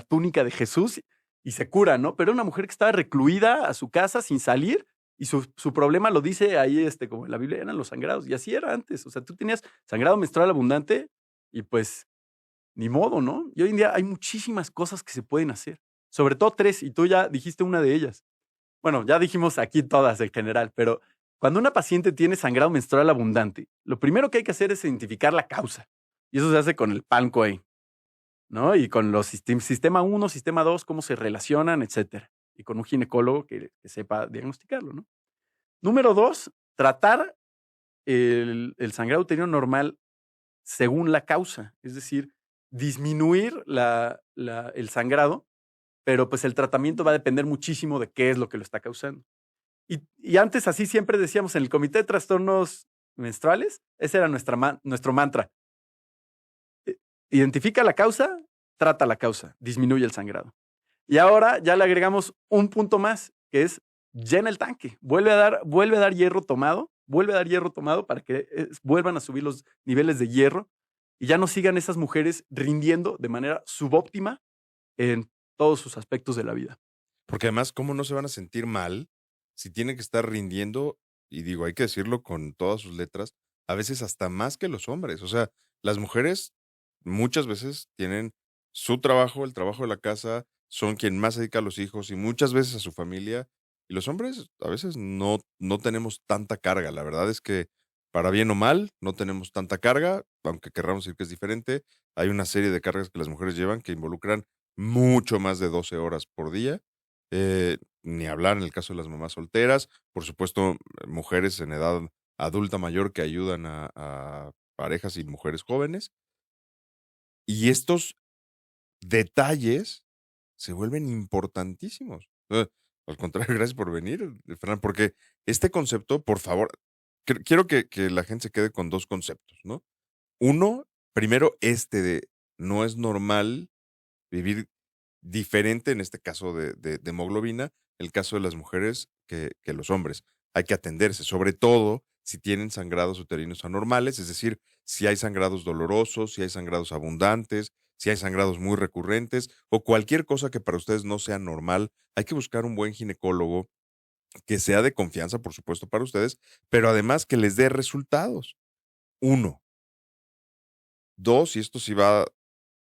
túnica de Jesús y se cura, ¿no? Pero era una mujer que estaba recluida a su casa sin salir y su problema lo dice ahí, como en la Biblia, eran los sangrados. Y así era antes. O sea, tú tenías sangrado menstrual abundante y pues ni modo, ¿no? Y hoy en día hay muchísimas cosas que se pueden hacer. Sobre todo tres, y tú ya dijiste una de ellas. Bueno, ya dijimos aquí todas en general, pero cuando una paciente tiene sangrado menstrual abundante, lo primero que hay que hacer es identificar la causa. Y eso se hace con el Palm Coin, ¿no? Y con los sistema 1, sistema 2, cómo se relacionan, etcétera. Y con un ginecólogo que sepa diagnosticarlo, ¿no? Número 2, tratar el sangrado uterino normal según la causa. Es decir, disminuir el sangrado, pero pues el tratamiento va a depender muchísimo de qué es lo que lo está causando. Y antes así siempre decíamos en el Comité de Trastornos Menstruales, ese era nuestro mantra. Identifica la causa, trata la causa, disminuye el sangrado. Y ahora ya le agregamos un punto más, que es llena el tanque, vuelve a dar hierro tomado, para que vuelvan a subir los niveles de hierro y ya no sigan esas mujeres rindiendo de manera subóptima en todos sus aspectos de la vida. Porque además, ¿cómo no se van a sentir mal si tienen que estar rindiendo? Y digo, hay que decirlo con todas sus letras, a veces hasta más que los hombres. O sea, las mujeres muchas veces tienen su trabajo, el trabajo de la casa, son quien más se dedica a los hijos y muchas veces a su familia. Y los hombres a veces no tenemos tanta carga. La verdad es que, para bien o mal, no tenemos tanta carga, aunque querramos decir que es diferente. Hay una serie de cargas que las mujeres llevan que involucran mucho más de 12 horas por día. Ni hablar en el caso de las mamás solteras, por supuesto, mujeres en edad adulta mayor que ayudan a parejas y mujeres jóvenes. Y estos detalles se vuelven importantísimos. Al contrario, gracias por venir, Fernán, porque este concepto, por favor, quiero que la gente se quede con dos conceptos, ¿no? Uno, primero, de no es normal vivir diferente, en este caso de hemoglobina, el caso de las mujeres que los hombres. Hay que atenderse, sobre todo si tienen sangrados uterinos anormales, es decir, si hay sangrados dolorosos, si hay sangrados abundantes, si hay sangrados muy recurrentes o cualquier cosa que para ustedes no sea normal. Hay que buscar un buen ginecólogo que sea de confianza, por supuesto, para ustedes, pero además que les dé resultados. Uno. Dos, y esto sí va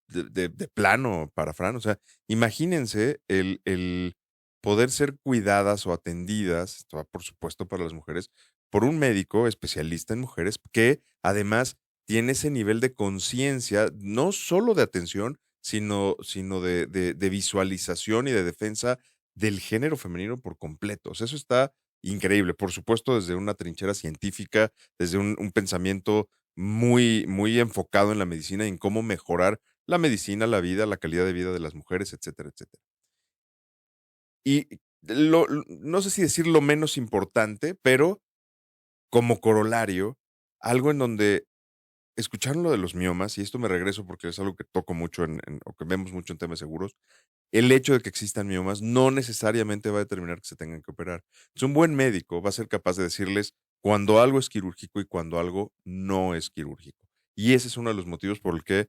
de plano para Fran, o sea, imagínense el poder ser cuidadas o atendidas, esto va por supuesto para las mujeres, por un médico especialista en mujeres que además tiene ese nivel de conciencia, no solo de atención, sino de visualización y de defensa del género femenino por completo. O sea, eso está increíble. Por supuesto, desde una trinchera científica, desde un pensamiento muy, muy enfocado en la medicina y en cómo mejorar la medicina, la vida, la calidad de vida de las mujeres, etcétera, etcétera. Y no sé si decir lo menos importante, pero como corolario, algo en donde escucharon lo de los miomas, y esto me regreso porque es algo que toco mucho o que vemos mucho en temas seguros, el hecho de que existan miomas no necesariamente va a determinar que se tengan que operar. Entonces, un buen médico va a ser capaz de decirles cuando algo es quirúrgico y cuando algo no es quirúrgico. Y ese es uno de los motivos por el que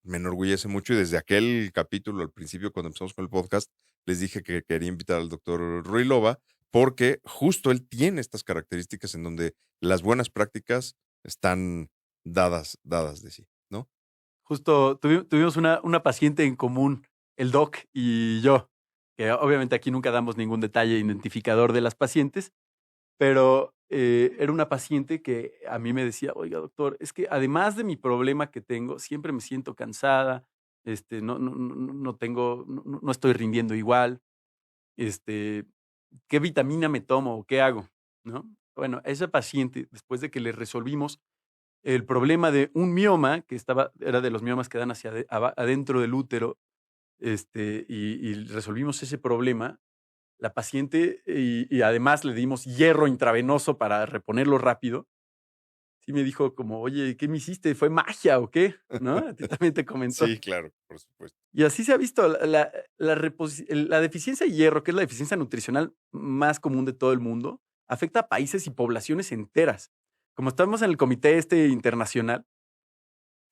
me enorgullece mucho. Y desde aquel capítulo, al principio, cuando empezamos con el podcast, les dije que quería invitar al doctor Rui Loba, porque justo él tiene estas características en donde las buenas prácticas están dadas de sí, ¿no? Justo tuvimos una paciente en común, el doc y yo, que obviamente aquí nunca damos ningún detalle identificador de las pacientes, pero era una paciente que a mí me decía, oiga, doctor, es que además de mi problema que tengo, siempre me siento cansada, no tengo, no estoy rindiendo igual, este, ¿qué vitamina me tomo o qué hago? ¿No? Bueno, a esa paciente, después de que le resolvimos el problema de un mioma, que era de los miomas que dan hacia adentro del útero, y resolvimos ese problema, la paciente, y además le dimos hierro intravenoso para reponerlo rápido, sí me dijo como, oye, ¿qué me hiciste? ¿Fue magia o qué? ¿No? A ti también te comentó. Sí, claro, por supuesto. Y así se ha visto la deficiencia de hierro, que es la deficiencia nutricional más común de todo el mundo, afecta a países y poblaciones enteras. Como estamos en el comité internacional,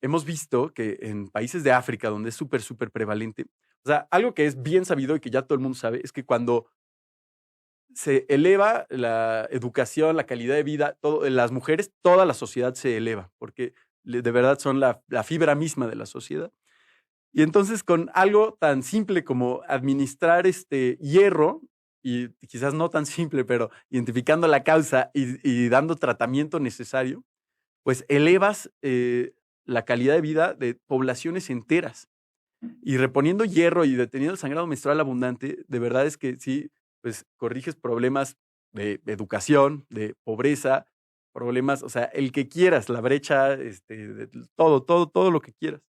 hemos visto que en países de África, donde es súper, súper prevalente, o sea, algo que es bien sabido y que ya todo el mundo sabe, es que cuando se eleva la educación, la calidad de vida, todo, las mujeres, toda la sociedad se eleva, porque de verdad son la fibra misma de la sociedad. Y entonces con algo tan simple como administrar este hierro, y quizás no tan simple, pero identificando la causa y dando tratamiento necesario, pues elevas la calidad de vida de poblaciones enteras. Y reponiendo hierro y deteniendo el sangrado menstrual abundante, de verdad es que sí, pues corriges problemas de educación, de pobreza, problemas, o sea, el que quieras, la brecha, todo lo que quieras.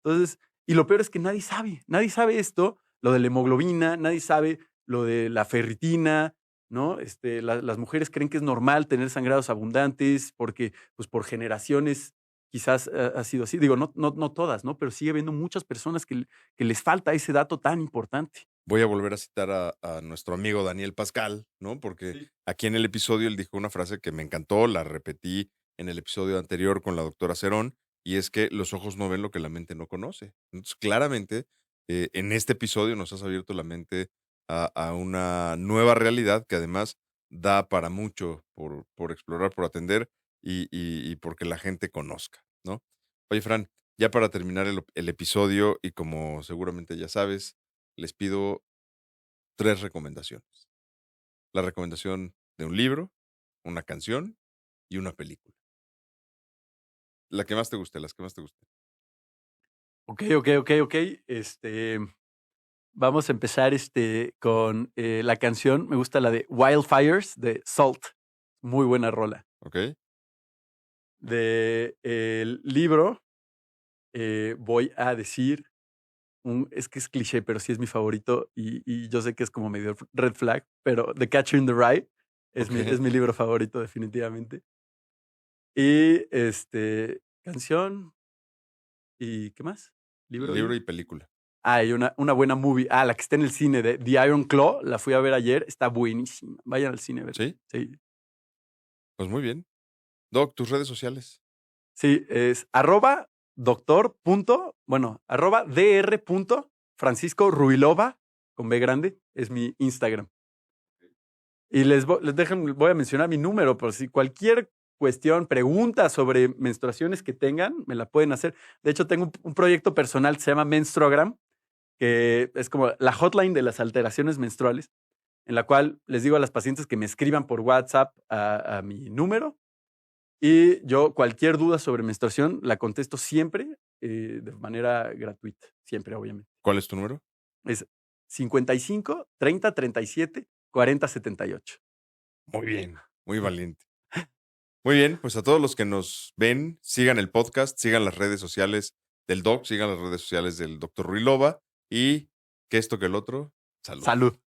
Entonces, y lo peor es que nadie sabe esto, lo de la hemoglobina, nadie sabe lo de la ferritina, ¿no? Las mujeres creen que es normal tener sangrados abundantes porque, pues, por generaciones quizás ha sido así. Digo, no todas, ¿no? Pero sigue habiendo muchas personas que les falta ese dato tan importante. Voy a volver a citar a nuestro amigo Daniel Pascal, ¿no? Porque Sí. aquí en el episodio él dijo una frase que me encantó, la repetí en el episodio anterior con la doctora Cerón, y es que los ojos no ven lo que la mente no conoce. Entonces, claramente, en este episodio nos has abierto la mente a una nueva realidad que además da para mucho por explorar, por atender y porque la gente conozca, ¿no? Oye, Fran, ya para terminar el episodio, y como seguramente ya sabes, les pido 3 recomendaciones. La recomendación de un libro, una canción y una película. La que más te guste, las que más te gusten. Ok. Vamos a empezar con la canción. Me gusta la de Wildfires de Salt. Muy buena rola. ¿Ok? De el libro, voy a decir, es que es cliché, pero sí es mi favorito y yo sé que es como medio red flag, pero The Catcher in the Rye es Ok. mi libro favorito definitivamente. Y canción y ¿qué más? Libro Libro y... y película. Ah, y una buena movie. Ah, la que está en el cine de The Iron Claw, la fui a ver ayer, está buenísima. Vayan al cine a verla. ¿Sí? Sí. Pues muy bien. Doc, tus redes sociales. Sí, es @dr. Francisco Ruilova, con B grande, es mi Instagram. Y voy a mencionar mi número, por si cualquier cuestión, pregunta sobre menstruaciones que tengan, me la pueden hacer. De hecho, tengo un proyecto personal que se llama Menstruagram, que es como la hotline de las alteraciones menstruales, en la cual les digo a las pacientes que me escriban por WhatsApp a mi número, y yo cualquier duda sobre menstruación la contesto siempre de manera gratuita, siempre, obviamente. ¿Cuál es tu número? Es 55 30 37 40 78. Muy bien, muy valiente. Muy bien, pues a todos los que nos ven, sigan el podcast, sigan las redes sociales del doc, sigan las redes sociales del doctor Ruilova y que esto que el otro, salud. Salud.